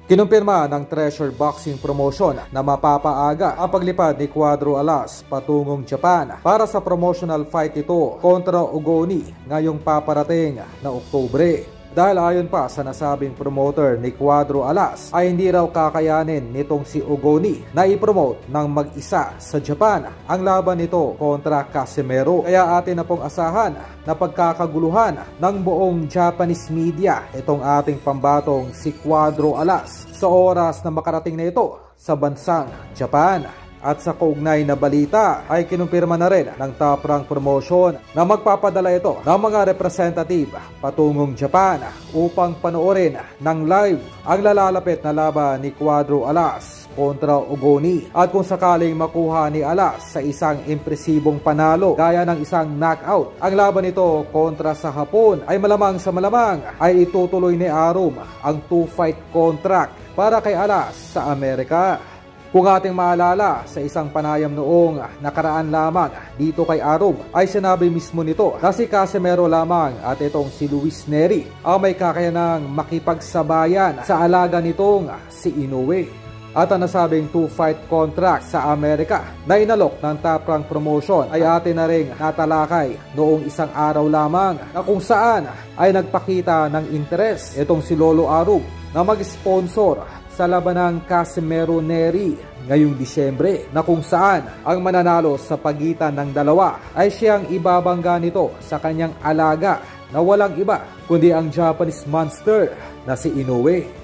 Kinumpirma ng Treasure Boxing Promotion na mapapaaga ang paglipad ni Cuadro Alas patungong Japan para sa promotional fight ito kontra Ogoni ngayong paparating na Oktubre. Dahil ayon pa sa nasabing promoter ni Cuadro Alas ay hindi raw kakayanin nitong si Ogoni na i-promote ng mag-isa sa Japan ang laban nito kontra Casimero. Kaya atin na pong asahan na pagkakaguluhan ng buong Japanese media itong ating pambatong si Cuadro Alas sa oras na makarating na ito sa bansang Japan. At sa kaugnay na balita ay kinumpirma na rin ng Top Rank Promotion na magpapadala ito ng mga representative patungong Japan upang panoorin ng live ang lalalapit na laban ni Cuadro Alas kontra Ogoni. At kung sakaling makuha ni Alas sa isang impresibong panalo gaya ng isang knockout ang laban nito kontra sa Hapon, ay malamang sa malamang ay itutuloy ni Arum ang 2-fight contract para kay Alas sa Amerika. Kung ating maalala, sa isang panayam noong nakaraan lamang dito kay Arum ay sinabi mismo nito na si Casimero lamang at itong si Luis Nery ang may kakayanang makipagsabayan sa alaga nitong si Inoue. At ang nasabing 2-fight contract sa Amerika na inalok ng Top Rank Promotion ay atin na ring natalakay noong isang araw lamang na kung saan ay nagpakita ng interes itong si Lolo Arum na mag-sponsor sa labanang Casimero Nery ngayong Disyembre, na kung saan ang mananalo sa pagitan ng dalawa ay siyang ibabangga nito sa kanyang alaga na walang iba kundi ang Japanese monster na si Inoue.